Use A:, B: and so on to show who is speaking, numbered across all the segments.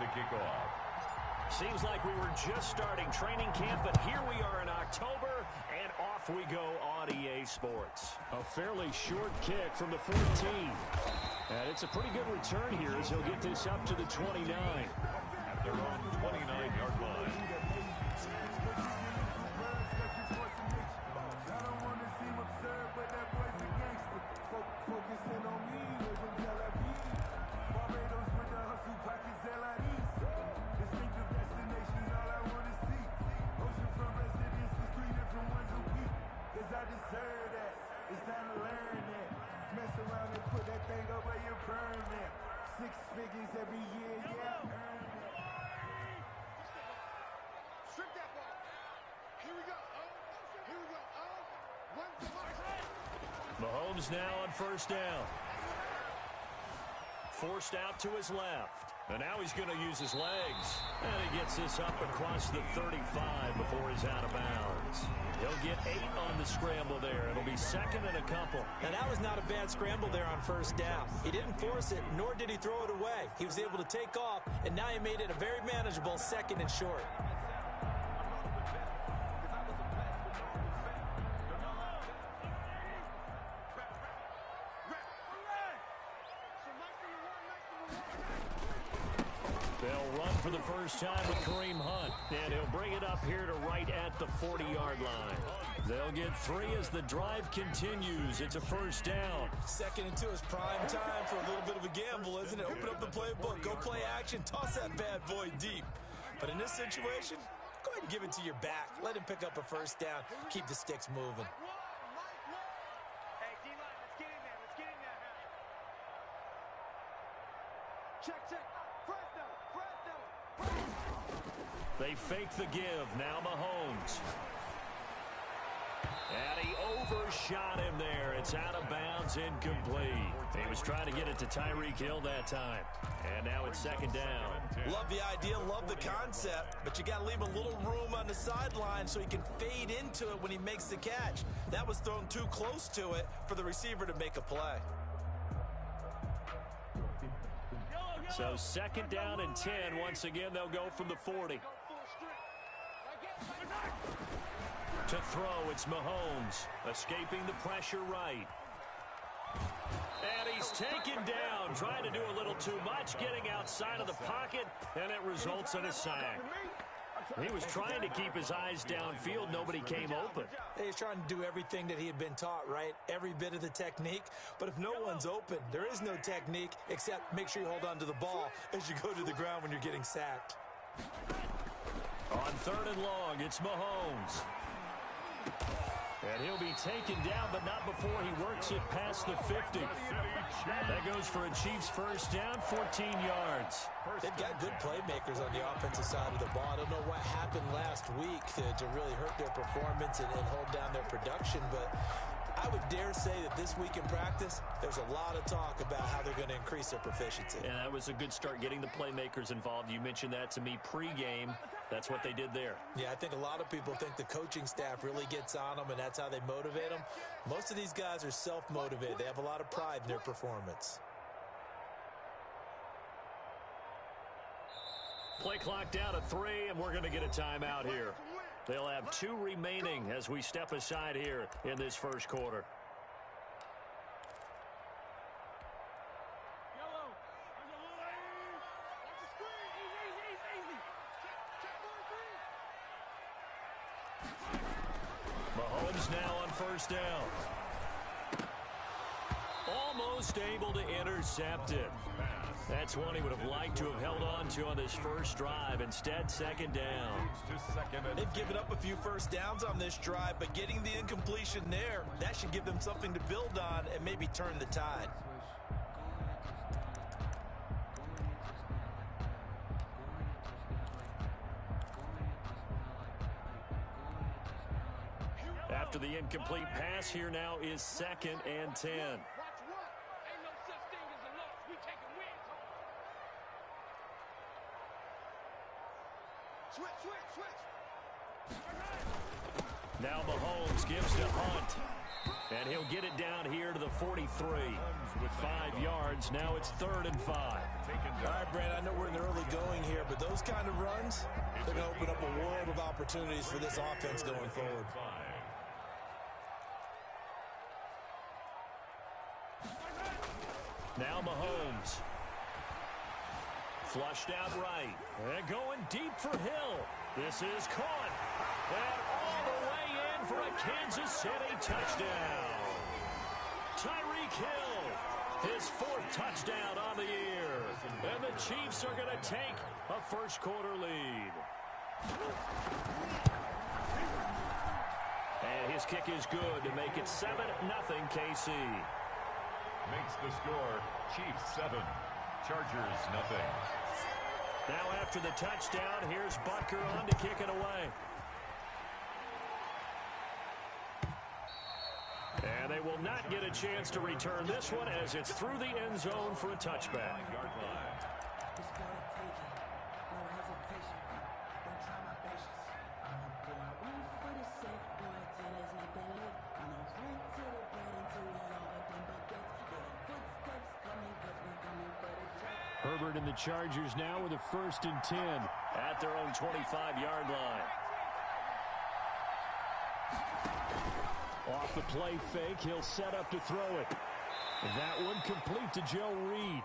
A: to kick off.
B: Seems like we were just starting training camp, but here we are in October, and off we go on EA Sports. A fairly short kick from the 14. And it's a pretty good return here as he'll get this up to the 29.
A: At their own 29-yard line.
C: I deserve that. It's time to learn that. Mess around and put that thing up where you're permanent. 6 figures every year, yeah. Earn that.
D: Strip that ball. Here we go. Here we go. One to
B: Mahomes now on first down. Forced out to his left. And now he's going to use his legs. And he gets this up across the 35 before he's out of bounds. He'll get 8 on the scramble there. It'll be second and a couple.
E: And that was not a bad scramble there on first down. He didn't force it, nor did he throw it away. He was able to take off, and now he made it a very manageable second and short.
B: They'll run for the first time with Kareem Hunt, and he'll bring it up here to right at the 40-yard line. They'll get 3 as the drive continues. It's a first down.
E: Second and 2 is prime time for a little bit of a gamble, isn't it? Open up the playbook, go play action, toss that bad boy deep. But in this situation, go ahead and give it to your back. Let him pick up a first down. Keep the sticks moving.
D: Hey, D-line, let's get in there. Let's get in there now. Check, check. First down.
B: They fake the give. Now Mahomes. And he overshot him there. It's out of bounds, incomplete. He was trying to get it to Tyreek Hill that time. And now it's second down.
E: Love the idea, love the concept, but you got to leave a little room on the sideline so he can fade into it when he makes the catch. That was thrown too close to it for the receiver to make a play.
B: So second down and 10. Once again, they'll go from the 40. To throw, it's Mahomes. Escaping the pressure right. And he's taken down. Trying to do a little too much. Getting outside of the pocket. And it results in a sack. He was trying to keep his eyes downfield. Nobody came open.
E: He's trying to do everything that he had been taught, right? Every bit of the technique. But if no one's open, there is no technique except make sure you hold on to the ball as you go to the ground when you're getting sacked.
B: On third and long, it's Mahomes. And he'll be taken down, but not before he works it past the 50. That goes for a Chiefs first down, 14 yards.
E: They've got good playmakers on the offensive side of the ball. I don't know what happened last week to really hurt their performance and hold down their production, but I would dare say that this week in practice, there's a lot of talk about how they're going to increase their proficiency.
B: And that was a good start getting the playmakers involved. You mentioned that to me pregame. That's what they did there.
E: Yeah, I think a lot of people think the coaching staff really gets on them, and that's how they motivate them. Most of these guys are self-motivated. They have a lot of pride in their performance.
B: Play clock down to 3, and we're going to get a timeout here. They'll have 2 remaining as we step aside here in this first quarter. Mahomes now on first down. Almost able to intercept it. That's one he would have liked to have held on to on this first drive. Instead, second down.
E: They've given up a few first downs on this drive, but getting the incompletion there, that should give them something to build on and maybe turn the tide.
B: After the incomplete pass, here now is second and 10. Now Mahomes gives to Hunt. And he'll get it down here to the 43. With 5 yards, now it's 3rd and 5.
E: All right, Brad, I know we're in the early going here, those kind of runs, they're going to open up a world of opportunities for this offense going forward.
B: Now Mahomes. Flushed out right. And going deep for Hill. This is caught. And all the way in for a Kansas City touchdown. Tyreek Hill, his 4th touchdown on the year. And the Chiefs are going to take a first-quarter lead. And his kick is good to make it 7-0 KC.
A: Makes the score Chiefs 7, Chargers nothing.
B: Now after the touchdown, here's Butker on to kick it away. And they will not get a chance to return this one as it's through the end zone for a touchback. Herbert and the Chargers now with a 1st and 10 at their own 25-yard line. Off the play fake, he'll set up to throw it. That one complete to Joe Reed.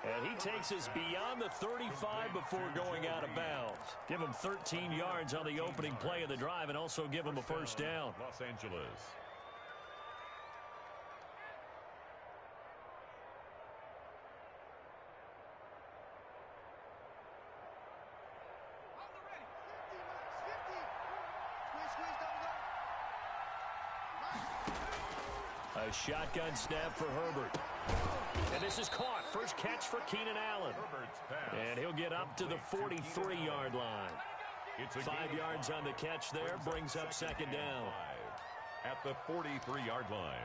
B: And he takes us beyond the 35 before going out of bounds. Give him 13 yards on the opening play of the drive and also give him a first down.
A: Los Angeles.
B: A shotgun snap for Herbert. And this is caught. First catch for Keenan Allen. And he'll get up to the 43-yard line. 5 yards on the catch there. Brings up 2nd down.
A: At the 43-yard line.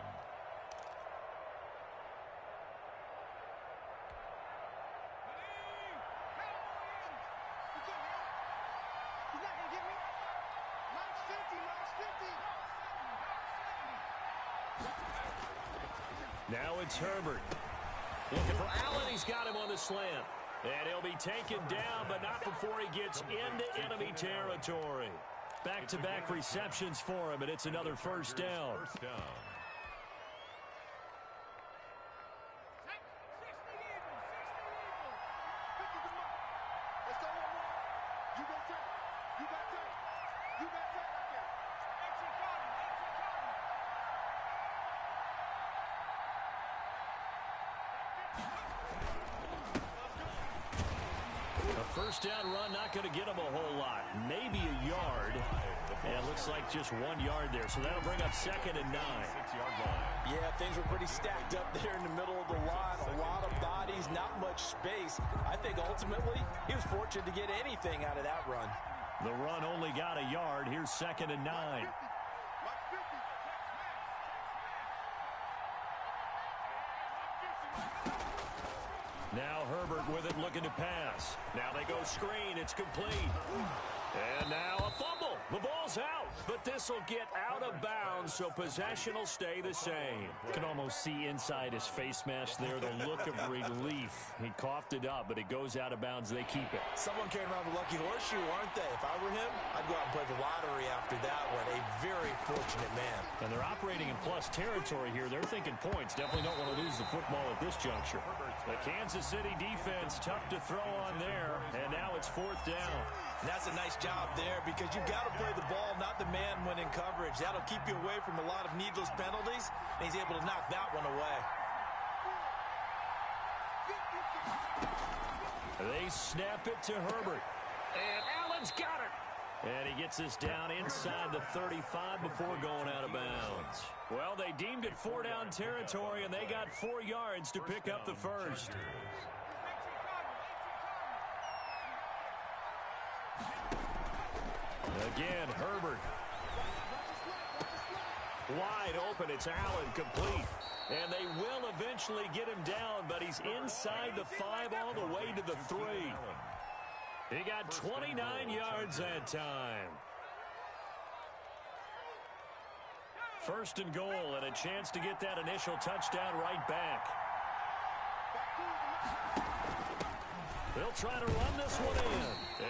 B: Now it's Herbert. Looking for Allen. He's got him on the slant. And he'll be taken down, but not before he gets into enemy territory. Back-to-back receptions for him, and it's another first down. First down run, not going to get him a whole lot. Maybe a yard. And it looks like just 1 yard there. So that'll bring up 2nd and 9.
A: 6-yard line.
E: Yeah, things were pretty stacked up there in the middle of the line. A lot of bodies, not much space. I think ultimately he was fortunate to get anything out of that run.
B: The run only got a yard. Here's 2nd and 9. Now Herbert with it, looking to pass. Now they go screen. It's complete. And now a fumble. The ball's out, but this will get out of bounds, so possession will stay the same. You can almost see inside his face mask there the look of relief. He coughed it up, but it goes out of bounds. They keep it.
E: Someone came around with lucky horseshoe, aren't they? If I were him, I'd go out and play the lottery after that one. A very fortunate man.
B: And they're operating in plus territory here. They're thinking points. Definitely don't want to lose the football at this juncture. The Kansas City defense tough to throw on there, and now it's 4th down.
E: And that's a nice job there because you've got to play the ball, not the man when in coverage. That'll keep you away from a lot of needless penalties, and he's able to knock that one away.
B: They snap it to Herbert. And Allen's got it. And he gets this down inside the 35 before going out of bounds. Well, they deemed it 4-down territory, and they got 4 yards to pick up the first. Again, Herbert. Wide open, it's Allen, complete. And they will eventually get him down, but he's inside the 5 all the way to the 3. He got 29 yards that time. 1st and goal, and a chance to get that initial touchdown right back. They'll try to run this one in.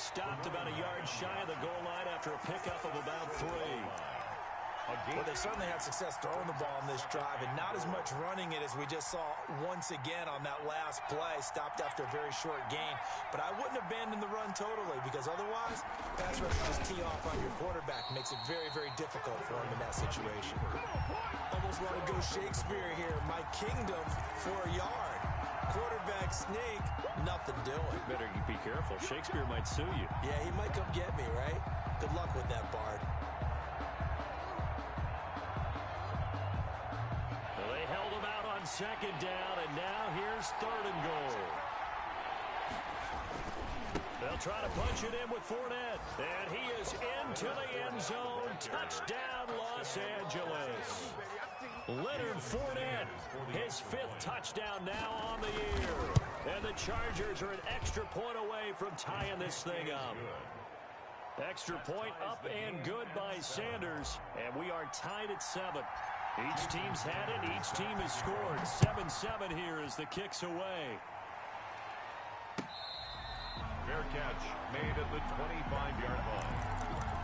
B: stopped about a yard shy of the goal line after a pickup of about 3.
E: Well, they certainly had success throwing the ball on this drive, and not as much running it as we just saw once again on that last play. Stopped after a very short gain. But I wouldn't abandon the run totally, because otherwise, pass rush will just tee off on your quarterback. Makes it very, very difficult for him in that situation. Almost want to go Shakespeare here. My kingdom for a yard. Quarterback sneak, nothing doing.
B: Better be careful. Shakespeare might sue you.
E: Yeah, he might come get me, right? Good luck with that, Bard.
B: They held him out on second down, and now here's 3rd and goal. They'll try to punch it in with Fournette, and he is into the end zone. Touchdown, Los Angeles. Leonard Fournette, his 5th touchdown now on the year. And the Chargers are an extra point away from tying this thing up. Extra point up and good by Sanders, and we are tied at 7. Each team's had it. Each team has scored. 7-7 here as the kick's away.
A: Fair catch made at the 25-yard line.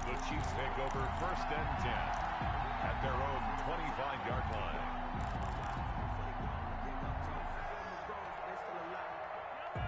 A: The Chiefs take over 1st and 10 at their own 25-yard line.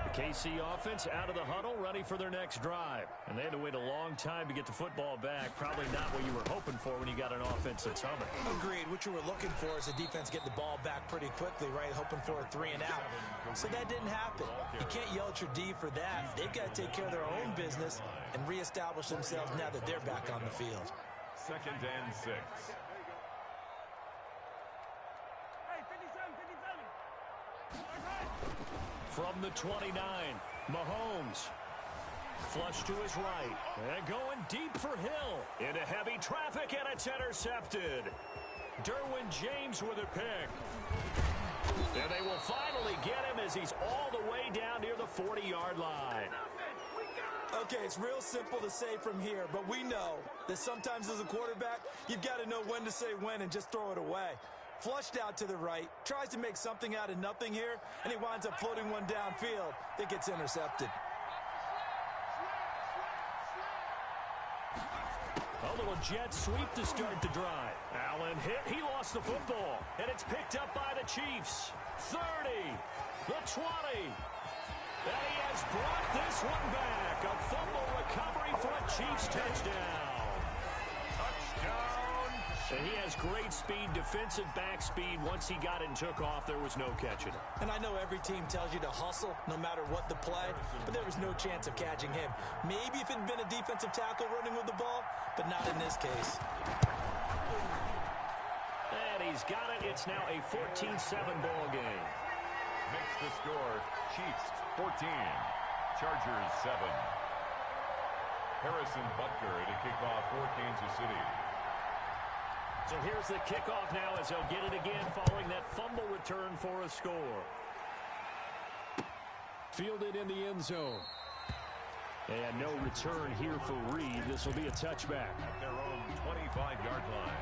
B: The KC offense out of the huddle, ready for their next drive. And they had to wait a long time to get the football back. Probably not what you were hoping for when you got an offense that's humming.
E: Agreed. What you were looking for is the defense getting the ball back pretty quickly, right? Hoping for a 3 and out. So that didn't happen. You can't yell at your D for that. They've got to take care of their own business and reestablish themselves now that they're back on the field.
A: 2nd and 6.
B: From the 29, Mahomes. Flush to his right. And going deep for Hill. Into heavy traffic, and it's intercepted. Derwin James with a pick. And they will finally get him as he's all the way down near the 40-yard line.
E: Okay, it's real simple to say from here, but we know that sometimes as a quarterback, you've got to know when to say when and just throw it away. Flushed out to the right, tries to make something out of nothing here, and he winds up floating one downfield that gets intercepted.
B: A little jet sweep to start the drive. Allen hit. He lost the football. And it's picked up by the Chiefs. 30. The 20. And he has brought this one back. A fumble recovery for a Chiefs touchdown. Touchdown. And he has great speed, defensive back speed. Once he got it and took off, there was no catching him.
E: And I know every team tells you to hustle no matter what the play, but there was no chance of catching him. Maybe if it had been a defensive tackle running with the ball, but not in this case.
B: And he's got it. It's now a 14-7 ball game.
A: Makes the score Chiefs 14, Chargers 7. Harrison Butker to kick off for Kansas City.
B: So here's the kickoff now as they'll get it again following that fumble return for a score. Fielded in the end zone. And no return here for Reed. This will be a touchback.
A: At their own 25-yard line.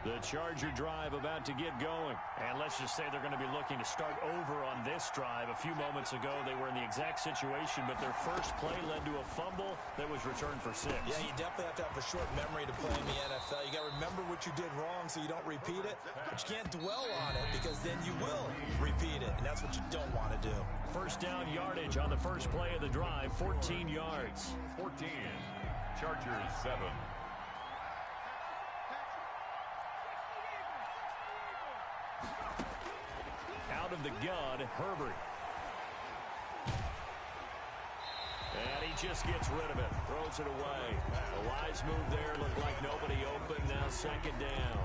B: The Charger drive about to get going. And let's just say they're going to be looking to start over on this drive. A few moments ago, they were in the exact situation, but their first play led to a fumble that was returned for 6.
E: Yeah, you definitely have to have a short memory to play in the NFL. You got to remember what you did wrong so you don't repeat it, but you can't dwell on it because then you will repeat it, and that's what you don't want to do.
B: First down yardage on the first play of the drive, 14 yards.
A: 14, Chargers 7.
B: Out of the gun, Herbert. And he just gets rid of it. Throws it away. A wise move there. Looked like nobody open. Now 2nd down.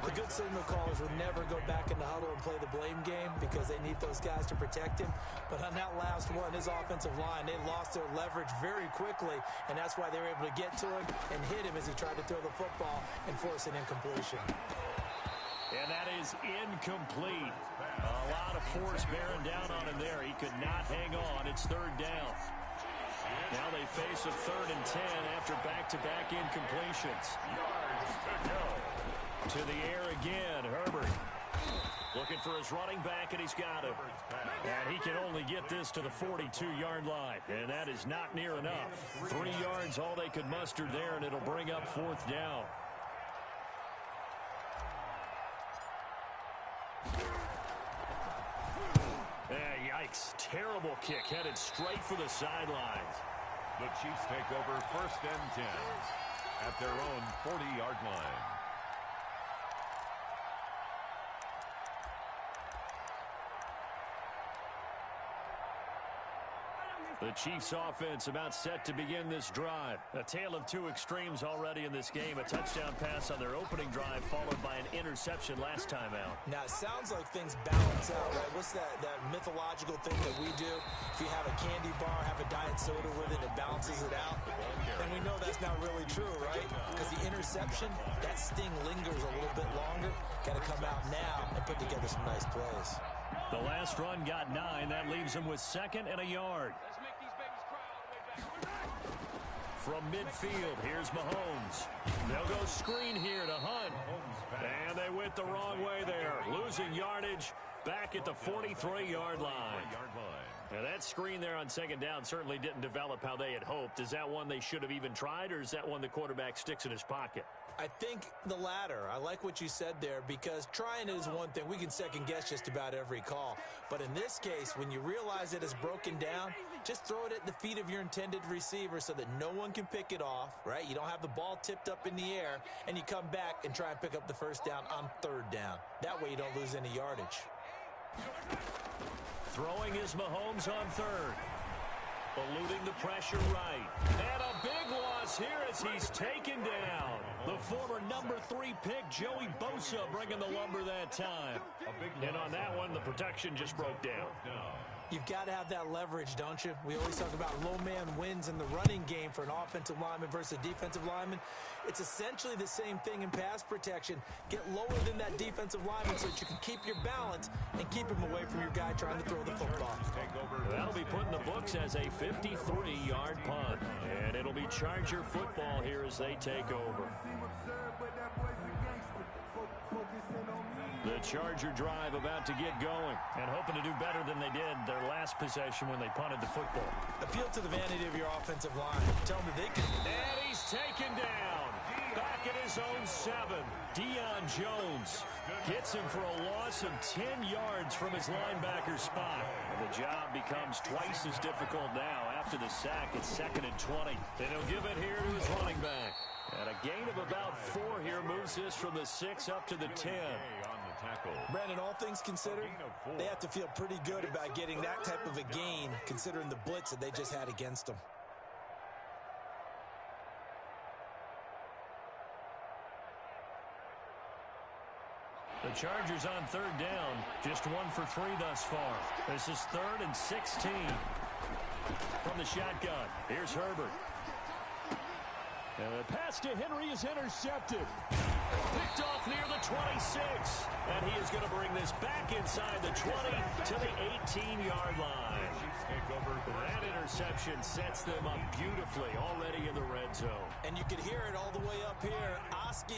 E: The good signal callers would never go back in the huddle and play the blame game because they need those guys to protect him. But on that last one, his offensive line, they lost their leverage very quickly, and that's why they were able to get to him and hit him as he tried to throw the football and force an incompletion.
B: And that is incomplete. A lot of force bearing down on him there. He could not hang on. It's 3rd down. Now they face a 3rd and 10 after back-to-back incompletions. To the air again, Herbert. Looking for his running back, and he's got him. And he can only get this to the 42-yard line, and that is not near enough. 3 yards, all they could muster there, and it'll bring up 4th down. Yikes. Terrible kick headed straight for the sidelines.
A: The Chiefs take over 1st and 10 at their own 40-yard line.
B: The Chiefs offense about set to begin this drive. A tale of 2 extremes already in this game. A touchdown pass on their opening drive followed by an interception last time out.
E: Now, it sounds like things balance out, right? What's that mythological thing that we do? If you have a candy bar, have a diet soda with it, it balances it out. And we know that's not really true, right? Because the interception, that sting lingers a little bit longer. Got to come out now and put together some nice plays.
B: The last run got 9. That leaves them with 2nd and a yard. From midfield, here's Mahomes. They'll go screen here to Hunt. And they went the wrong way there. Losing yardage back at the 43-yard line. Now that screen there on 2nd down certainly didn't develop how they had hoped. Is that one they should have even tried, or is that one the quarterback sticks in his pocket?
E: I think the latter. I like what you said there, because trying it is one thing. We can second guess just about every call. But in this case, when you realize it is broken down, just throw it at the feet of your intended receiver so that no one can pick it off, right? You don't have the ball tipped up in the air, and you come back and try and pick up the 1st down on 3rd down. That way you don't lose any yardage.
B: Throwing is Mahomes on 3rd. Eluding the pressure right. And a big loss here as he's taken down. The former number 3 pick, Joey Bosa, bringing the lumber that time. And on that one, the protection just broke down.
E: You've got to have that leverage, don't you? We always talk about low man wins in the running game for an offensive lineman versus a defensive lineman. It's essentially the same thing in pass protection. Get lower than that defensive lineman so that you can keep your balance and keep him away from your guy trying to throw the football.
B: That'll be put in the books as a 53-yard punt. And it'll be Charger football here as they take over. The Charger drive about to get going and hoping to do better than they did their last possession when they punted the football.
E: Appeal to the vanity of your offensive line. Tell them that they can.
B: And he's taken down. Back at his own 7. Deion Jones gets him for a loss of 10 yards from his linebacker spot. And the job becomes twice as difficult now after the sack. It's 2nd and 20. And he'll give it here to his running back. And a gain of about 4 here moves this from the 6 up to the 10.
E: Brandon, all things considered, they have to feel pretty good about getting that type of a gain considering the blitz that they just had against them.
B: The Chargers on 3rd down, just 1 for 3 thus far. This is 3rd and 16. From the shotgun, here's Herbert. And the pass to Henry is intercepted. Picked off near the 26. And he is going to bring this back inside the 20 to the 18-yard line. That interception sets them up beautifully already in the red zone.
E: And you can hear it all the way up here. Oski,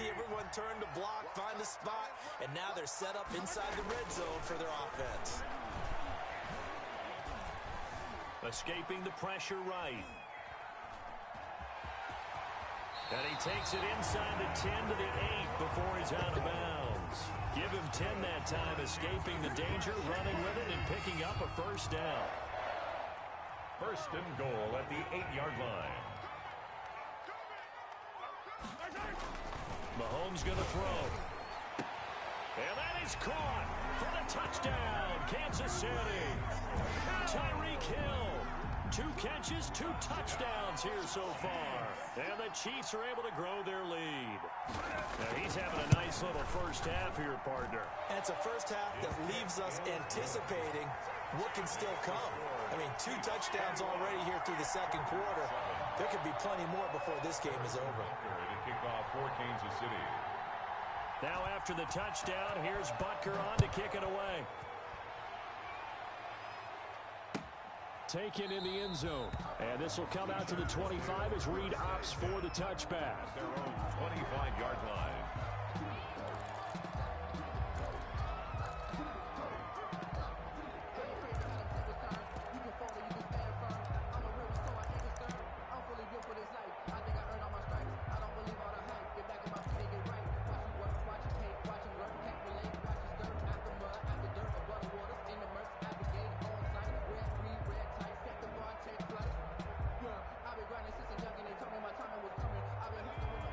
E: everyone turned to block, find a spot, and now they're set up inside the red zone for their offense.
B: Escaping the pressure right. And he takes it inside the 10 to the 8 before he's out of bounds. Give him 10 that time, escaping the danger, running with it, and picking up a 1st down.
A: 1st and goal at the 8-yard line.
B: Mahomes going to throw. And that is caught for the touchdown, Kansas City. Tyreek Hill. 2 catches, 2 touchdowns here so far. And the Chiefs are able to grow their lead. Now he's having a nice little 1st half here, partner.
E: And it's a 1st half that leaves us anticipating what can still come. I mean, 2 touchdowns already here through the 2nd quarter. There could be plenty more before this game is over.
A: To kick off for Kansas City.
B: Now after the touchdown, here's Butker on to kick it away. Taken in the end zone. And this will come out to the 25 as Reed opts for the touchback.
A: Their own 25-yard line.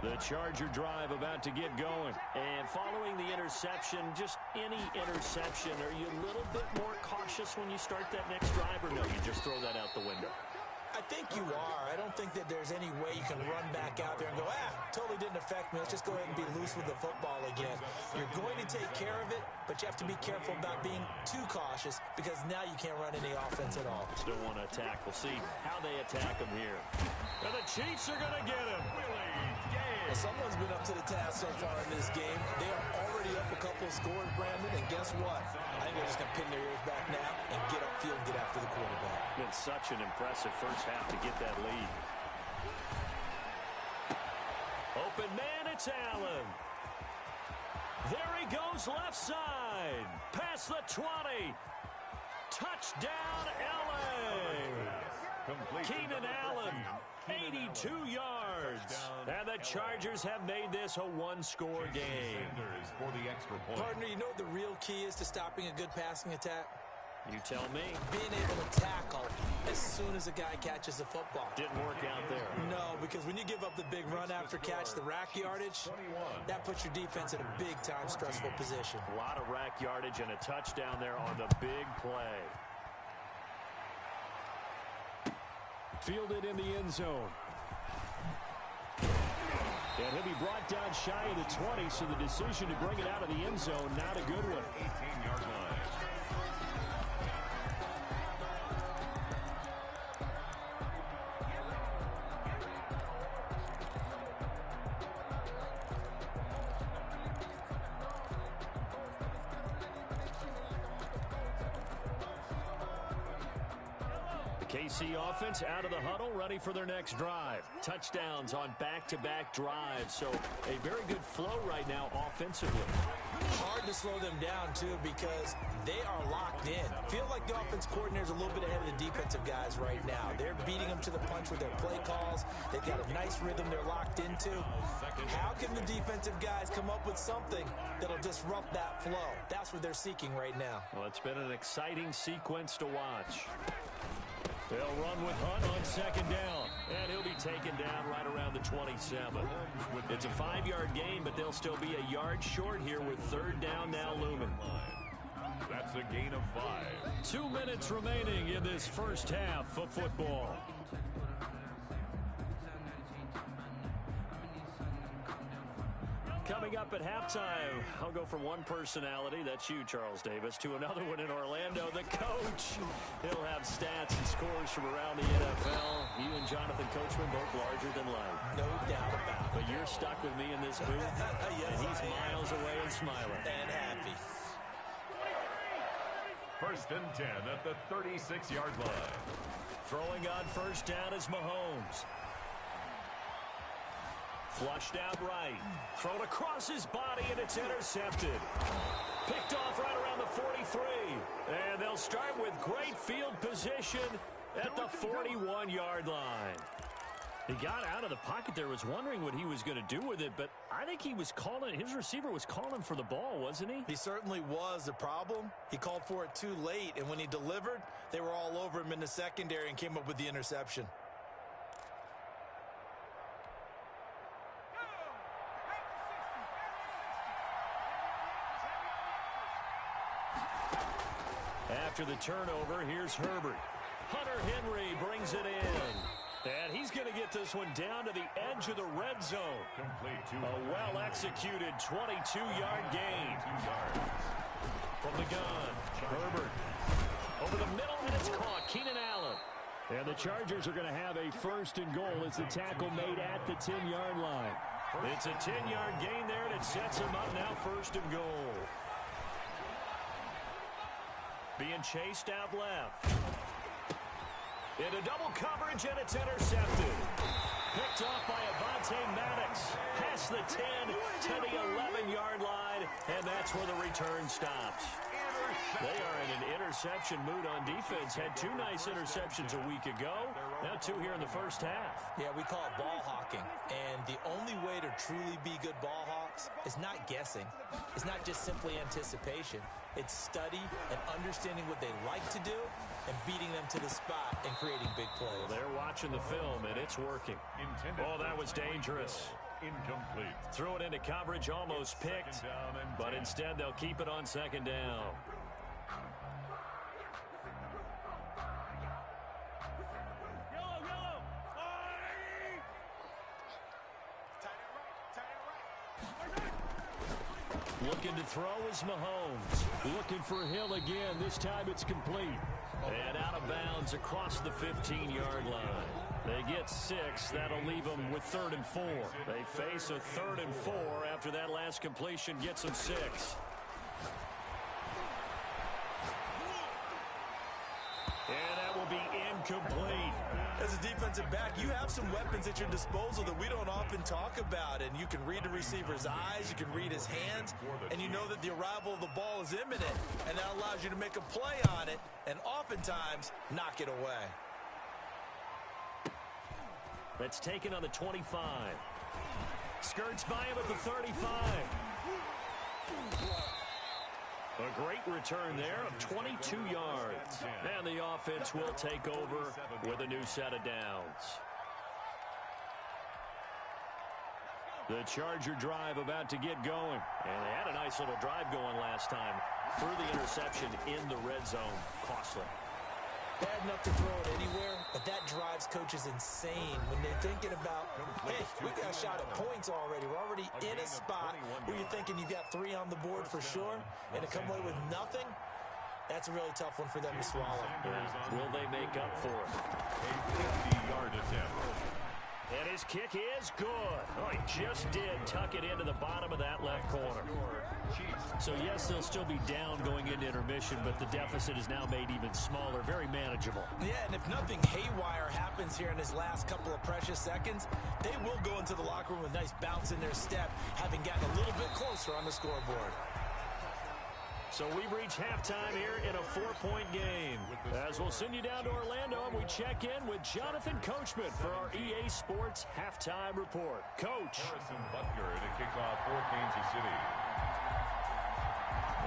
B: The Charger drive about to get going. And following the interception, just any interception, are you a little bit more cautious when you start that next drive, or no, you just throw that out the window?
E: I think you are. I don't think that there's any way you can run back out there and go, totally didn't affect me. Let's just go ahead and be loose with the football again. You're going to take care of it, but you have to be careful about being too cautious because now you can't run any offense at all.
B: Still want to attack. We'll see how they attack him here. And the Chiefs are going to get him.
E: Well, someone's been up to the task so far in this game. They are already up a couple of scores, Brandon, and guess what? I think they're just going to pin their ears back now and get upfield and get after the quarterback.
B: Been such an impressive first half to get that lead. Open man, it's Allen. There he goes left side. Past the 20. Touchdown, LA. Keenan Allen, 82 yards. And the Chargers have made this a one-score game.
A: For the extra point.
E: Partner, you know what the real key is to stopping a good passing attack?
B: You tell me.
E: Being able to tackle as soon as a guy catches the football.
B: Didn't work out there.
E: No, because when you give up the big run after catch, the rack yardage, that puts your defense in a big-time stressful position.
B: A lot of rack yardage and a touchdown there on the big play. Fielded in the end zone. And he'll be brought down shy of the 20, so the decision to bring it out of the end zone, not a good one.
A: 18-yard line.
B: KC offense out of the huddle, ready for their next drive. Touchdowns on back-to-back drives, so a very good flow right now offensively.
E: Hard to slow them down, too, because they are locked in. Feel like the offense coordinator's a little bit ahead of the defensive guys right now. They're beating them to the punch with their play calls. They've got a nice rhythm they're locked into. How can the defensive guys come up with something that'll disrupt that flow? That's what they're seeking right now.
B: Well, it's been an exciting sequence to watch. They'll run with Hunt on second down, and he'll be taken down right around the 27. It's a 5-yard gain, but they'll still be a yard short here with third down now looming.
A: That's a gain of 5.
B: 2 minutes remaining in this first half of football. Coming up at halftime, I'll go from one personality, that's you, Charles Davis, to another one in Orlando, the coach. He'll have stats and scores from around the NFL. You and Jonathan Coachman both larger than life.
E: No doubt about it.
B: But you're stuck with me in this booth,
E: Yes,
B: and he's miles away and smiling.
E: And happy.
A: First and 10 at the 36-yard line.
B: Throwing on first down is Mahomes. Flushed out right. Thrown across his body, and it's intercepted. Picked off right around the 43. And they'll start with great field position at the 41-yard line. He got out of the pocket there, was wondering what he was going to do with it, but I think he was calling, his receiver was calling for the ball, wasn't he?
E: He certainly was. The problem, he called for it too late, and when he delivered, they were all over him in the secondary and came up with the interception.
B: After the turnover, here's Herbert. Hunter Henry brings it in. And he's going to get this one down to the edge of the red zone. A well-executed 22-yard gain. From the gun, Herbert. Over the middle, and it's caught. Keenan Allen. And the Chargers are going to have a first and goal as the tackle made at the 10-yard line. It's a 10-yard gain there, and it sets him up now first and goal. Being chased out left. Into double coverage, and it's intercepted. Picked off by Avonte Maddox. Past the 10 to the 11-yard line, and that's where the return stops. They are in an interception mood on defense. Had 2 nice interceptions a week ago. Now 2 here in the first half.
E: Yeah, we call it ball hawking. And the only way to truly be good ball hawks is not guessing. It's not just simply anticipation. It's study and understanding what they like to do and beating them to the spot and creating big plays.
B: Well, they're watching the film, and it's working. Oh, that was dangerous.
A: incomplete.
B: Threw it into coverage, almost picked, but instead they'll keep it on second down. Looking to throw is Mahomes. Looking for Hill again. This time it's complete. And out of bounds across the 15-yard line. They get 6. That'll leave them with 3rd and 4. They face a 3rd and 4 after that last completion gets them 6. And that will be incomplete.
E: As a defensive back, you have some weapons at your disposal that we don't often talk about, and you can read the receiver's eyes, you can read his hands, and you know that the arrival of the ball is imminent, and that allows you to make a play on it and oftentimes knock it away.
B: That's taken on the 25. Skirts by him at the 35. A great return there of 22 yards. And the offense will take over with a new set of downs. The Charger drive about to get going. And they had a nice little drive going last time. Through the interception in the red zone. Costly.
E: Bad enough to throw it anywhere, but that drives coaches insane when they're thinking about, hey, we got a shot at points already. We're already in a spot where you're thinking you got 3 on the board for sure, and to come away with nothing, that's a really tough one for them to swallow.
B: Will they make up for it?
A: A 50-yard attempt.
B: And his kick is good. Oh, he just did tuck it into the bottom of that left corner. So, yes, they'll still be down going into intermission, but the deficit is now made even smaller, very manageable.
E: Yeah, and if nothing haywire happens here in his last couple of precious seconds, they will go into the locker room with a nice bounce in their step, having gotten a little bit closer on the scoreboard.
B: So we've reached halftime here in a 4-point game. As we'll send you down to Orlando, and we check in with Jonathan Coachman for our EA Sports Halftime Report. Coach.
A: Harrison Butker to kick off for Kansas City.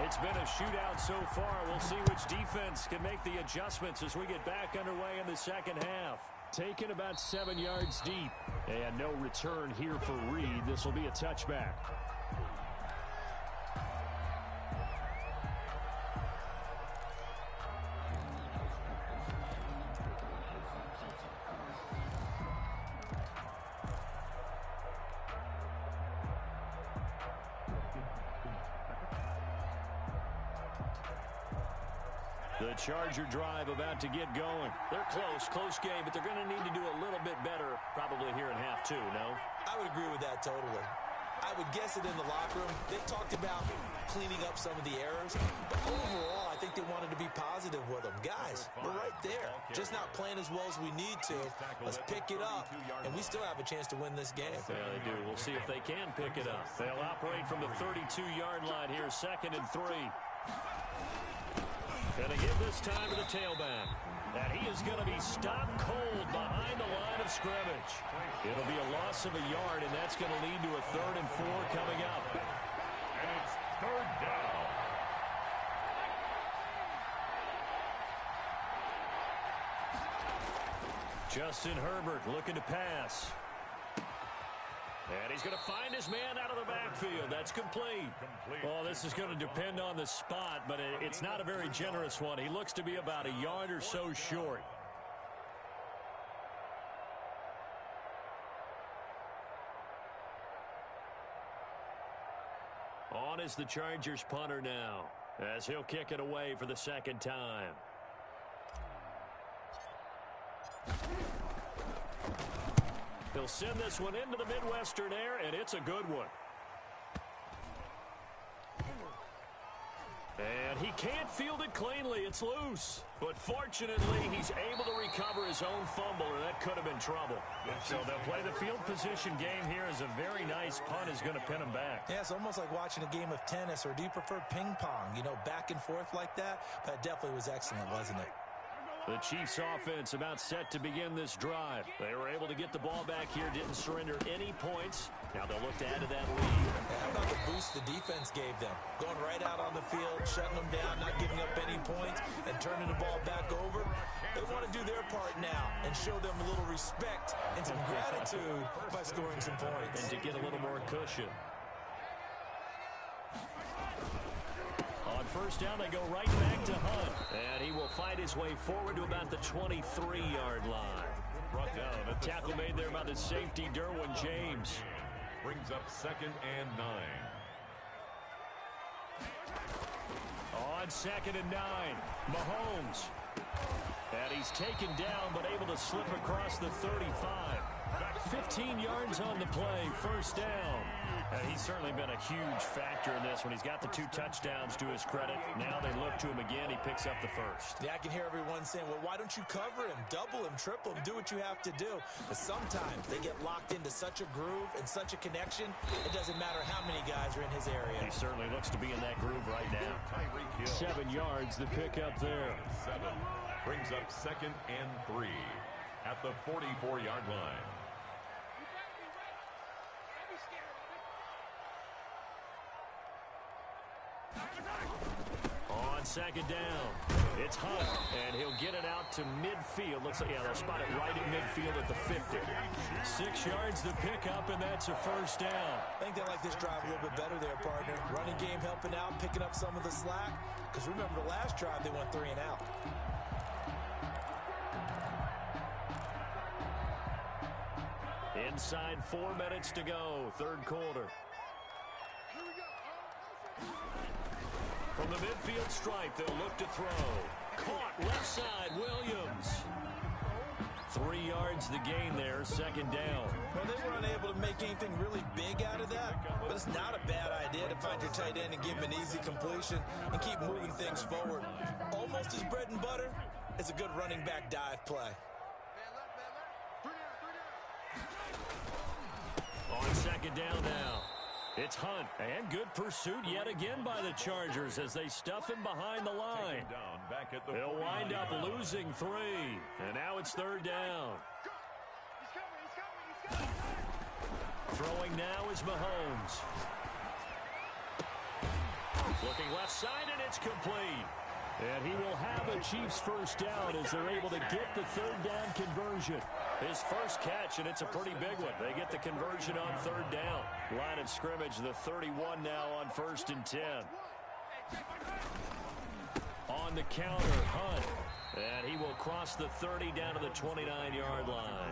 B: It's been a shootout so far. We'll see which defense can make the adjustments as we get back underway in the second half. Taken about 7 yards deep. And no return here for Reed. This will be a touchback. The Charger drive about to get going. They're close game, but they're going to need to do a little bit better probably here in half 2, no?
E: I would agree with that totally. I would guess it in the locker room. They talked about cleaning up some of the errors, but overall, I think they wanted to be positive with them. Guys, we're right there. Just not playing as well as we need to. Let's pick it up, and we still have a chance to win this game.
B: Yeah, they do. We'll see if they can pick it up. They'll operate from the 32-yard line here, 2nd and 3. Gonna give this time to the tailback. And he is going to be stopped cold behind the line of scrimmage. It'll be a loss of a yard, and that's going to lead to a 3rd and 4 coming up.
A: And it's 3rd down.
B: Justin Herbert looking to pass. And he's going to find his man out of the backfield. That's complete. Well, this is going to depend on the spot, but it's not a very generous one. He looks to be about a yard or so short. On is the Chargers punter now, as he'll kick it away for the 2nd time. He'll send this one into the Midwestern air, and it's a good one. And he can't field it cleanly. It's loose. But fortunately, he's able to recover his own fumble, or that could have been trouble. So they'll play the field position game here as a very nice punt is going to pin him back.
E: Yeah, it's almost like watching a game of tennis, or do you prefer ping pong? You know, back and forth like that? That definitely was excellent, wasn't it?
B: The Chiefs offense about set to begin this drive. They were able to get the ball back here, didn't surrender any points. Now they'll look to add to that lead.
E: How about the boost the defense gave them? Going right out on the field, shutting them down, not giving up any points, and turning the ball back over. They want to do their part now and show them a little respect and some gratitude by scoring some points.
B: And to get a little more cushion. On first down, they go right back to Hunt. And he will fight his way forward to about the 23-yard line.
A: Brought down at the
B: Tackle made there by the safety, Derwin James.
A: Brings up 2nd and 9.
B: On 2nd and 9, Mahomes. And he's taken down, but able to slip across the 35. 15 yards on the play, first down. And he's certainly been a huge factor in this when he's got the 2 touchdowns to his credit. Now they look to him again. He picks up the first.
E: Yeah, I can hear everyone saying, well, why don't you cover him, double him, triple him, do what you have to do. But sometimes they get locked into such a groove and such a connection, it doesn't matter how many guys are in his area.
B: He certainly looks to be in that groove right now. 7 yards, the pickup there.
A: 7 brings up 2nd and 3 at the 44-yard line.
B: On 2nd down, it's Hunt, and he'll get it out to midfield. Looks like, yeah, they'll spot it right at midfield at the 50. 6 yards the pickup, and that's a first down.
E: I think they like this drive a little bit better there, partner. Running game helping out, picking up some of the slack. Because remember, the last drive they went 3 and out.
B: Inside 4 minutes to go, third quarter. From the midfield stripe, they'll look to throw. Caught left side, Williams. 3 yards the gain there, 2nd down.
E: Well, they were unable to make anything really big out of that, but it's not a bad idea to find your tight end and give him an easy completion and keep moving things forward. Almost as bread and butter as a good running back dive play.
B: On 2nd down now. It's Hunt, and good pursuit yet again by the Chargers as they stuff him behind the line. They'll wind up losing 3, and now it's 3rd down. Throwing now is Mahomes. Looking left side, and it's complete. And he will have a Chiefs first down as they're able to get the 3rd down conversion. His first catch, and it's a pretty big one. They get the conversion on 3rd down. Line of scrimmage, the 31 now on 1st and 10. On the counter, Hunt. And he will cross the 30 down to the 29-yard line.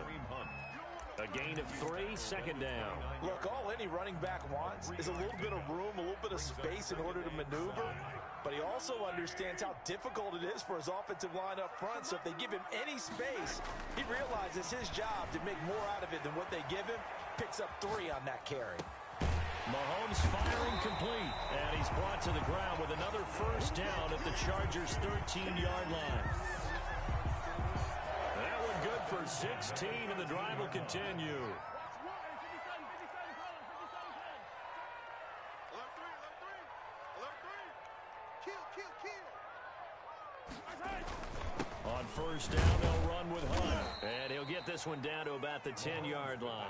B: A gain of 3, 2nd down.
E: Look, all any running back wants is a little bit of room, a little bit of space in order to maneuver. But he also understands how difficult it is for his offensive line up front. So if they give him any space, he realizes his job to make more out of it than what they give him. Picks up 3 on that carry.
B: Mahomes firing complete. And he's brought to the ground with another first down at the Chargers' 13-yard line. That one good for 16, and the drive will continue. On first down, they'll run with Hunt. And he'll get this one down to about the 10-yard line.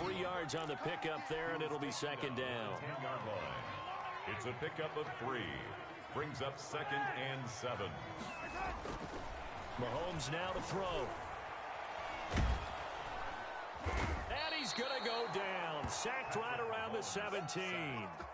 B: 3 yards on the pickup there, and it'll be 2nd down.
A: It's a pickup of 3. Brings up 2nd and 7.
B: Mahomes now to throw. And he's going to go down. Sacked right around the 17.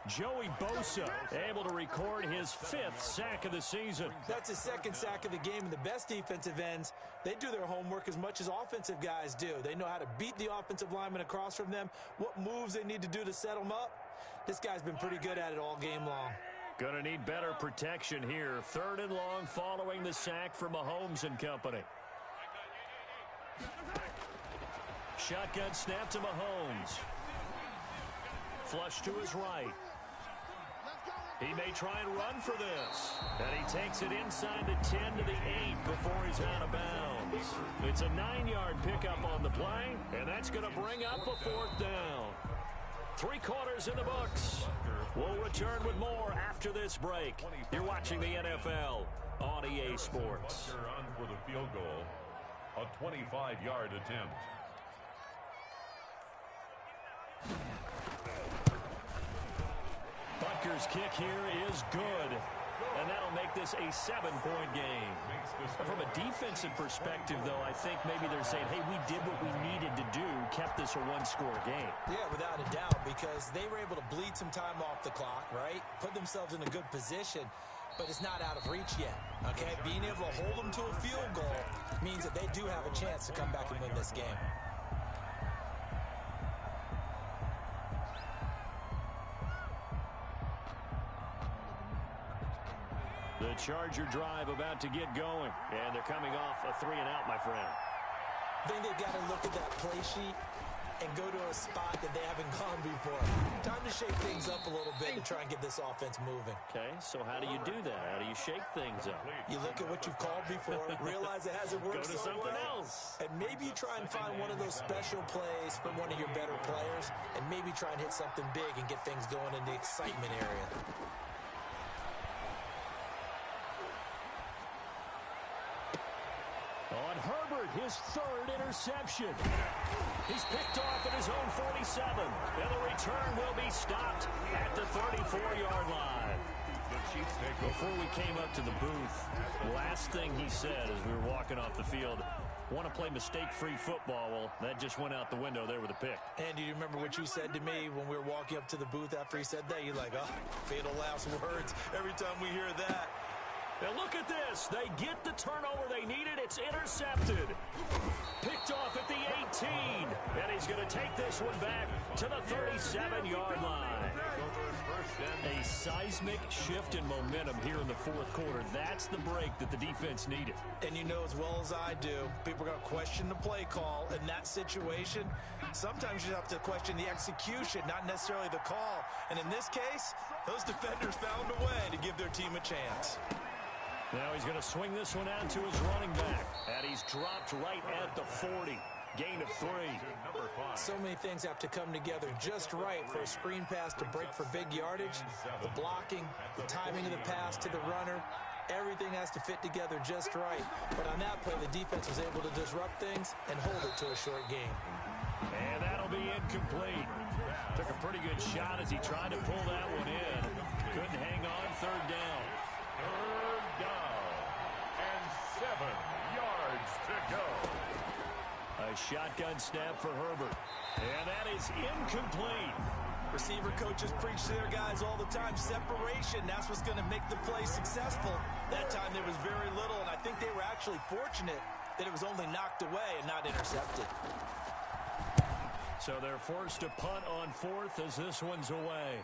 B: Joey Bosa able to record his 5th sack of the season.
E: That's his 2nd sack of the game, and the best defensive ends, they do their homework as much as offensive guys do. They know how to beat the offensive lineman across from them, what moves they need to do to set them up. This guy's been pretty good at it all game long.
B: Going to need better protection here. 3rd and long following the sack for Mahomes and company. Shotgun snap to Mahomes. Flush to his right. He may try and run for this. And he takes it inside the 10 to the 8 before he's out of bounds. It's a 9-yard pickup on the play, and that's going to bring up a 4th down. 3 quarters in the books. We'll return with more after this break. You're watching the NFL on EA Sports.
A: On for the field goal. A 25-yard attempt.
B: Butker's kick here is good. and that'll make this a 7-point game. From a defensive perspective, though, I think maybe they're saying, hey, we did what we needed to do, kept this a one-score game.
E: Yeah, without a doubt, because they were able to bleed some time off the clock, right? Put themselves in a good position, but it's not out of reach yet, okay? Being able to hold them to a field goal means that they do have a chance to come back and win this game.
B: The Charger drive about to get going, and they're coming off a 3-and-out, my friend.
E: I think they've got to look at that play sheet and go to a spot that they haven't gone before. Time to shake things up a little bit to try and get this offense moving.
B: Okay, so how do you do that? How do you shake things up?
E: You look at what you've called before, realize it hasn't worked
B: Go to
E: so
B: something
E: well,
B: else.
E: and maybe you try and find one of those special plays from one of your better players, and maybe try and hit something big and get things going in the excitement area.
B: On Herbert, his third interception. He's picked off at his own 47. And the return will be stopped at the 34-yard line. Before we came up to the booth, last thing he said as we were walking off the field, want to play mistake-free football. Well, that just went out the window there with a pick.
E: And do you remember what you said to me when we were walking up to the booth after he said that? You're like, oh, fatal last words every time we hear that.
B: Now look at this. They get the turnover they needed. It's intercepted. Picked off at the 18. And he's going to take this one back to the 37-yard line. A seismic shift in momentum here in the fourth quarter. That's the break that the defense needed.
E: And you know as well as I do, people are going to question the play call in that situation. Sometimes you have to question the execution, not necessarily the call. And in this case, those defenders found a way to give their team a chance.
B: Now he's going to swing this one out to his running back. And he's dropped right at the 40. Gain of 3.
E: So many things have to come together just right for a screen pass to break for big yardage. The blocking, the timing of the pass to the runner, everything has to fit together just right. But on that play, the defense was able to disrupt things and hold it to a short game.
B: And that'll be incomplete. Took a pretty good shot as he tried to pull that one in. Couldn't hang on. Third down.
A: Third down and 7 yards to go.
B: A shotgun snap for Herbert. And that is incomplete.
E: Receiver coaches preach to their guys all the time. Separation, that's what's going to make the play successful. That time there was very little, and I think they were actually fortunate that it was only knocked away and not intercepted.
B: So they're forced to punt on fourth as this one's away.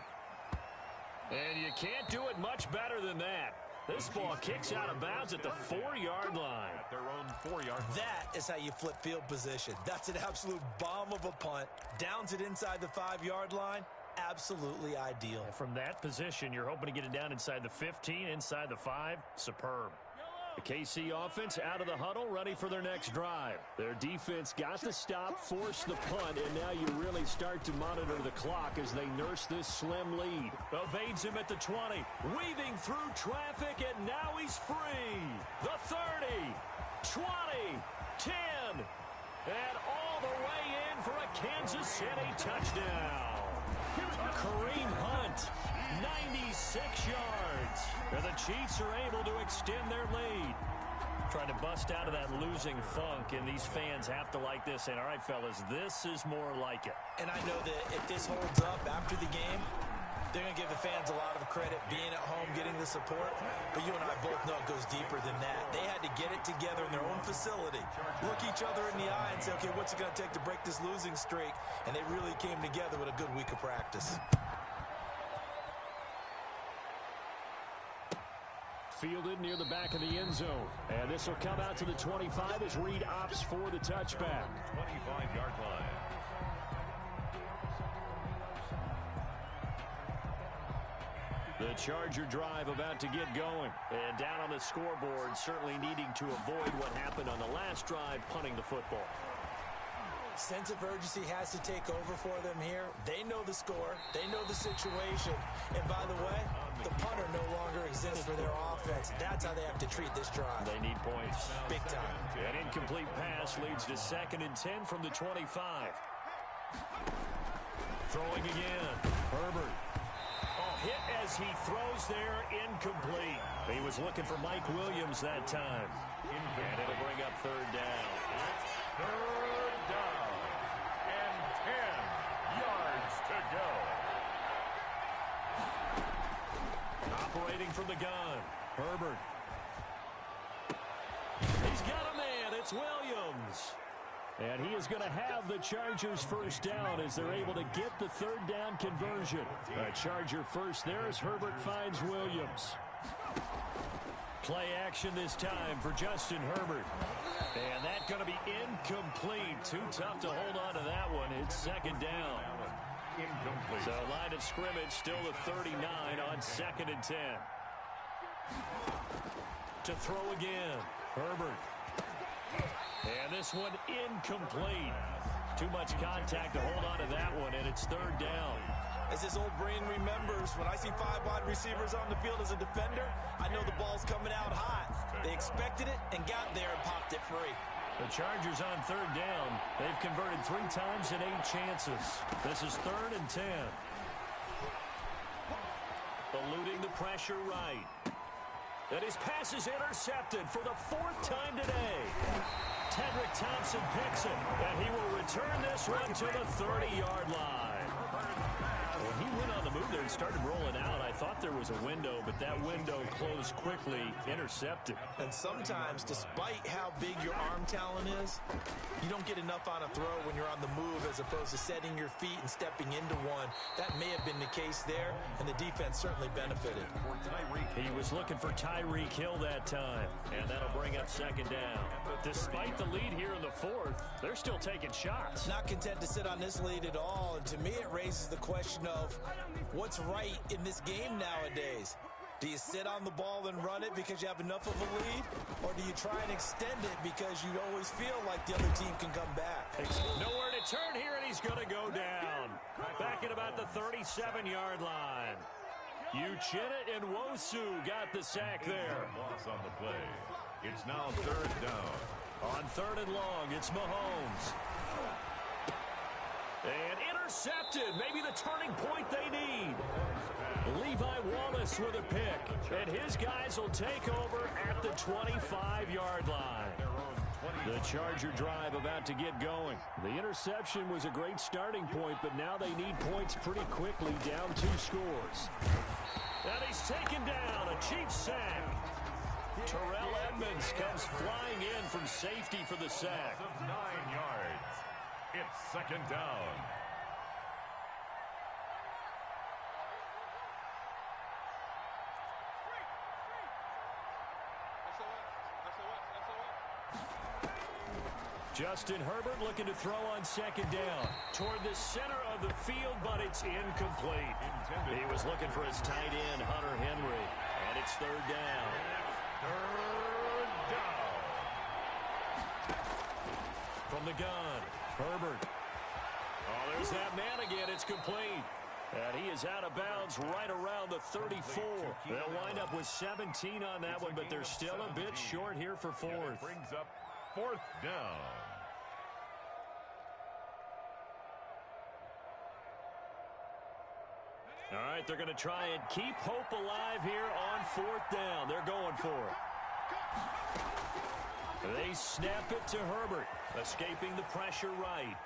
B: And you can't do it much better than that. This ball kicks out of bounds at the 4-yard line.
A: At their own 4-yard line.
E: That is how you flip field position. That's an absolute bomb of a punt. Downs it inside the 5-yard line. Absolutely ideal.
B: And from that position, you're hoping to get it down inside the 15, inside the 5. Superb. The KC offense out of the huddle, ready for their next drive. Their defense got the stop, forced the punt, and now you really start to monitor the clock as they nurse this slim lead. Evades him at the 20, weaving through traffic, and now he's free. The 30, 20, 10, and all the way in for a Kansas City touchdown. Kareem Hunt, 96 yards. And the Chiefs are able to extend their lead. Trying to bust out of that losing funk, and these fans have to like this. And all right, fellas, this is more like it.
E: And I know that if this holds up after the game, they're going to give the fans a lot of credit being at home, getting the support. But you and I both know it goes deeper than that. They had to get it together in their own facility, look each other in the eye and say, okay, what's it going to take to break this losing streak? And they really came together with a good week of practice.
B: Fielded near the back of the end zone. And this will come out to the 25 as Reed opts for the touchback.
A: 25-yard line.
B: The Charger drive about to get going. And down on the scoreboard, certainly needing to avoid what happened on the last drive, punting the football.
E: Sense of urgency has to take over for them here. They know the score. They know the situation. And by the way, the punter no longer exists for their offense. That's how they have to treat this drive.
B: They need points.
E: Big time.
B: An incomplete pass leads to 2nd and 10 from the 25. Throwing again. Herbert. hit as he throws there, incomplete. He was looking for Mike Williams that time. And it'll bring up third down.
A: Third down. And 10 yards to go.
B: Operating from the gun, Herbert. He's got a man. It's Williams. And he is going to have the Chargers first down as they're able to get the third down conversion. A Charger first there as Herbert finds Williams. Play action this time for Justin Herbert. And that's going to be incomplete. Too tough to hold on to that one. It's second down.
A: Incomplete.
B: So line of scrimmage still the 39 on 2nd and 10. To throw again, Herbert. And this one incomplete. Too much contact to hold on to that one, and it's third down.
E: As his old brain remembers, when I see 5 wide receivers on the field as a defender, I know the ball's coming out hot. They expected it and got there and popped it free.
B: The Chargers on third down. They've converted 3 times in 8 chances. This is 3rd and 10. Eluding the pressure right. And his pass is intercepted for the 4th time today. Tedrick Thompson picks it, and he will return this one to the 30-yard line. When he went on the move there and started rolling out, I thought there was a window, but that window closed quickly, intercepted.
E: And sometimes, despite how big your arm talent is, you don't get enough on a throw when you're on the move as opposed to setting your feet and stepping into one. That may have been the case there, and the defense certainly benefited.
B: He was looking for Tyreek Hill that time, and that'll bring up second down. Despite the lead here in the 4th, they're still taking shots.
E: Not content to sit on this lead at all, and to me it raises the question of what's right in this game nowadays. Do you sit on the ball and run it because you have enough of a lead? Or do you try and extend it because you always feel like the other team can come back?
B: Nowhere to turn here, and he's going to go down. Back at about the 37-yard line. Uchenna and Nwosu got the sack there.
A: Loss on the play. It's now third down.
B: On 3rd and long, it's Mahomes. And intercepted. Maybe the turning point they need. Levi Wallace with a pick. And his guys will take over at the 25-yard line. The Charger drive about to get going. The interception was a great starting point, but now they need points pretty quickly, down 2 scores. And he's taken down, a Chiefs sack. Terrell Edmonds comes flying in from safety for the sack.
A: 9 yards. It's second down.
B: Justin Herbert looking to throw on second down. Toward the center of the field, but it's incomplete. He was looking for his tight end, Hunter Henry. And it's third down.
A: Third down.
B: From the gun, Herbert. Oh, there's that man again. It's complete. And he is out of bounds right around the 34. They'll wind up with 17 on that one, but they're still a bit short here for 4th.
A: Brings up 4th down.
B: All right, they're going to try and keep hope alive here on 4th down. They're going for it. They snap it to Herbert, escaping the pressure right.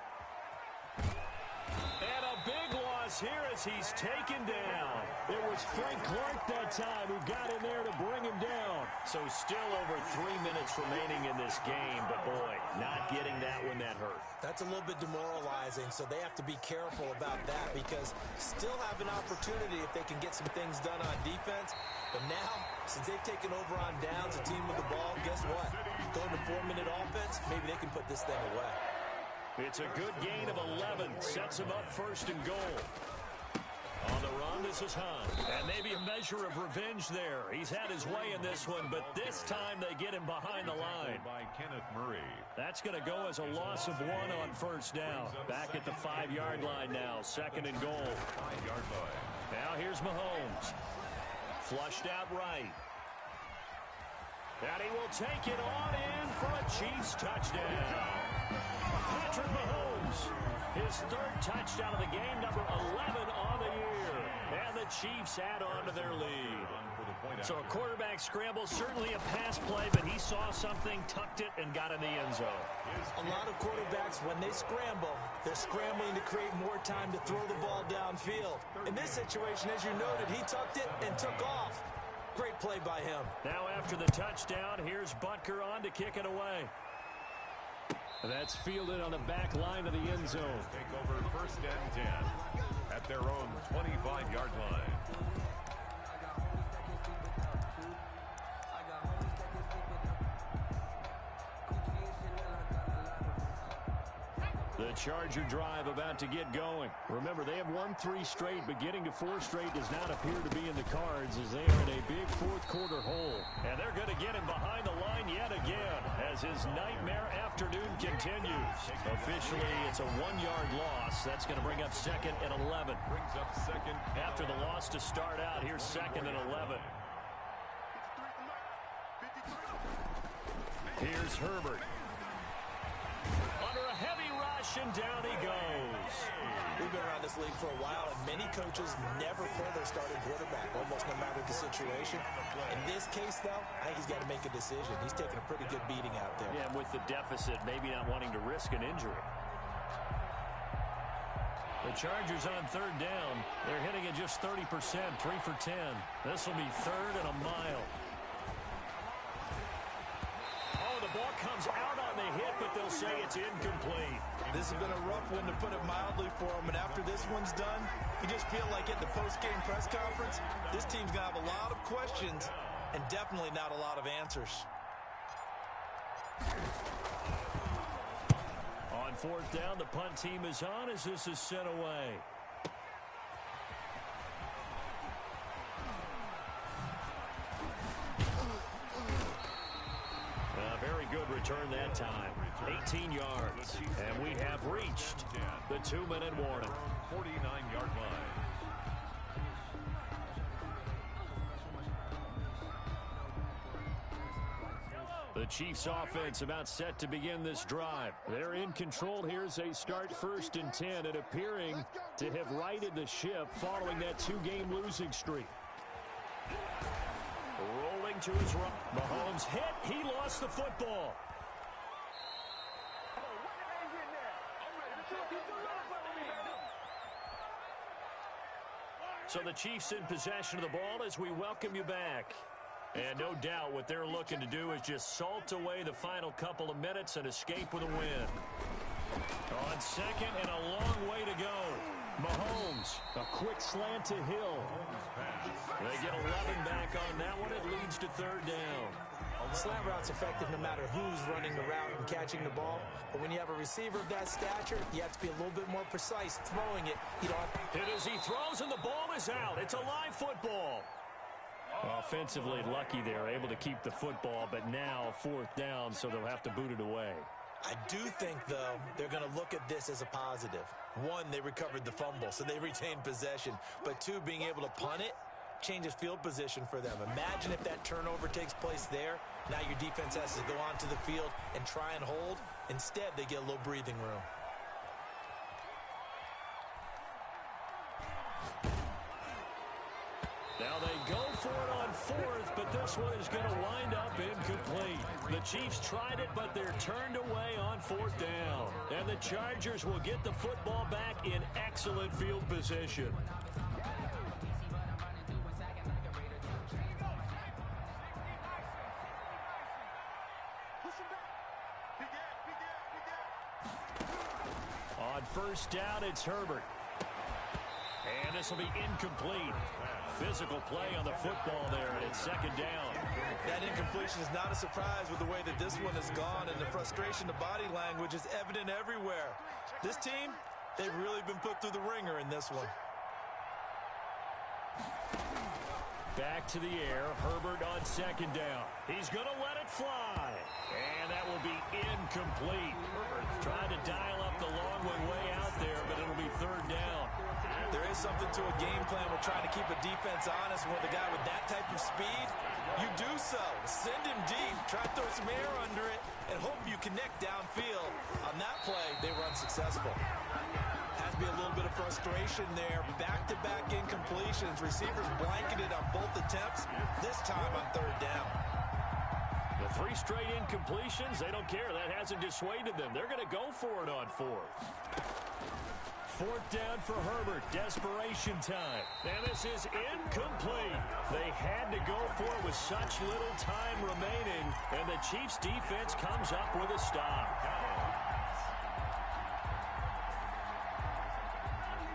B: And a big loss here as he's taken down. It was Frank Clark that time who got in there to bring him down. So still over 3 minutes remaining in this game, but boy, not getting that one that hurt.
E: That's a little bit demoralizing, so they have to be careful about that because still have an opportunity if they can get some things done on defense. But now, since they've taken over on downs, a team with the ball, guess what? Going to 4-minute offense, maybe they can put this thing away.
B: It's a good gain of 11. Sets him up 1st and goal. On the run, this is Hunt. And maybe a measure of revenge there. He's had his way in this one, but this time they get him behind the line.
A: By Kenneth Murray.
B: That's going to go as a loss of 1 on 1st down. Back at the 5-yard line now. 2nd and goal.
A: 5-yard line.
B: Now here's Mahomes. Flushed out right. And he will take it on in for a Chiefs touchdown. Patrick Mahomes, his third touchdown of the game, number 11 on the year. And the Chiefs add on to their lead. So a quarterback scramble, certainly a pass play, but he saw something, tucked it, and got in the end zone.
E: A lot of quarterbacks, when they scramble, they're scrambling to create more time to throw the ball downfield. In this situation, as you noted, he tucked it and took off. Great play by him.
B: Now after the touchdown, here's Butker on to kick it away. That's fielded on the back line of the end zone.
A: Take over first and 10 at their own 25-yard line.
B: The Charger drive about to get going. Remember, they have won 3 straight, but getting to 4 straight does not appear to be in the cards as they are in a big fourth-quarter hole. And they're going to get him behind the line yet again as his nightmare afternoon continues. Officially, it's a 1-yard loss. That's going to bring up second and 11.
A: Brings up second.
B: After the loss to start out, here's second and 11. Here's Herbert. Under a heavy rush, and down he goes.
E: We've been around this league for a while, and many coaches never pull their starting quarterback, almost no matter the situation. In this case, though, I think he's got to make a decision. He's taking a pretty good beating out there.
B: Yeah, and with the deficit, maybe not wanting to risk an injury. The Chargers on third down. They're hitting it just 30%, 3 for 10. This will be third and a mile. Oh, the ball comes out on the hit, but they'll say it's incomplete.
E: This has been a rough one, to put it mildly, for him. And after this one's done, you just feel like at the post-game press conference, this team's going to have a lot of questions and definitely not a lot of answers.
B: On fourth down, the punt team is on as this is sent away. Very good return that time. 18 yards. And we have reached the 2-minute warning.
A: 49-yard line.
B: The Chiefs offense about set to begin this drive. They're in control here as they start first and 10 and appearing to have righted the ship following that 2-game losing streak. Rolling to his right. Mahomes hit. He lost the football. So the Chiefs in possession of the ball as we welcome you back. And no doubt what they're looking to do is just salt away the final couple of minutes and escape with a win. On second and a long way to go. Mahomes, a quick slant to Hill. They get 11 back on that one. It leads to third down.
E: Slant route's effective no matter who's running the route and catching the ball. But when you have a receiver of that stature, you have to be a little bit more precise throwing it. You don't have
B: Hit as he throws, and the ball is out. It's a live football. Offensively lucky there, able to keep the football, but now fourth down, so they'll have to boot it away.
E: I do think, though, they're going to look at this as a positive. One, they recovered the fumble, so they retained possession. But two, being able to punt it changes field position for them. Imagine if that turnover takes place there. Now your defense has to go onto the field and try and hold. Instead, they get a little breathing room.
B: Now they go for it on fourth, but this one is going to wind up incomplete. The Chiefs tried it, but they're turned away on fourth down. And the Chargers will get the football back in excellent field position. On first down, it's Herbert. And this will be incomplete. Physical play on the football there, and it's second down.
E: That incompletion is not a surprise with the way that this one has gone, and the frustration, the body language is evident everywhere. This team, they've really been put through the ringer in this one.
B: Back to the air, Herbert on second down. He's going to let it fly. And that will be incomplete. Herbert trying to dial up the long way out there, but it'll be third down.
E: There is something to a game plan with trying to keep a defense honest. With a guy with that type of speed, you do so. Send him deep, try to throw some air under it, and hope you connect downfield. On that play, they were unsuccessful. Has to be a little bit of frustration there. Back-to-back incompletions. Receivers blanketed on both attempts, this time on third down.
B: The 3 straight incompletions, they don't care. That hasn't dissuaded them. They're going to go for it on 4th. 4th down for Herbert. Desperation time. And this is incomplete. They had to go for it with such little time remaining. And the Chiefs defense comes up with a stop.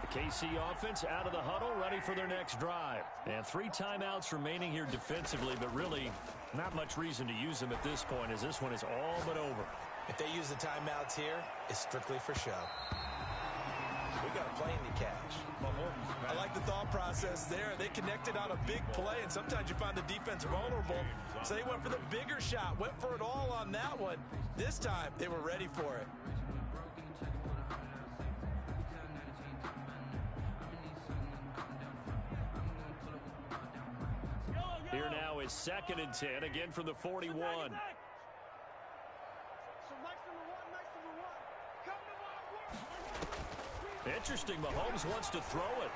B: The KC offense out of the huddle, ready for their next drive. And 3 timeouts remaining here defensively, but really not much reason to use them at this point, as this one is all but over.
E: If they use the timeouts here, it's strictly for show. We got a plane to catch. I like the thought process there. They connected on a big play, and sometimes you find the defense vulnerable. So they went for the bigger shot, went for it all on that one. This time, they were ready for it.
B: Here now is 2nd and 10, again from the 41. Interesting, Mahomes wants to throw it.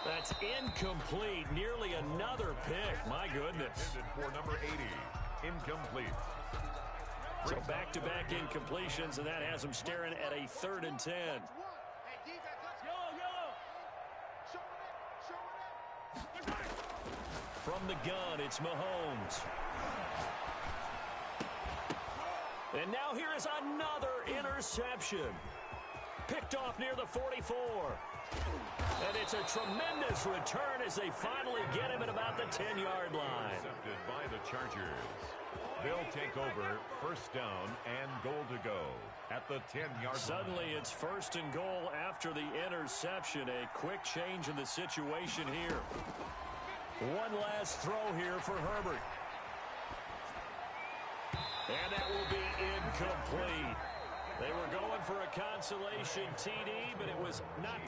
B: That's incomplete. Nearly another pick. My goodness.
A: For number 80, incomplete.
B: So back-to-back incompletions, and that has him staring at a 3rd and 10. From the gun, it's Mahomes. And now here is another interception. Picked off near the 44. And it's a tremendous return as they finally get him at about the 10-yard line.
A: Intercepted by the Chargers. They'll take over 1st down and goal to go at the 10-yard line.
B: Suddenly it's 1st and goal after the interception. A quick change in the situation here. One last throw here for Herbert. And that will be incomplete. They were going for a consolation TD, but it was not.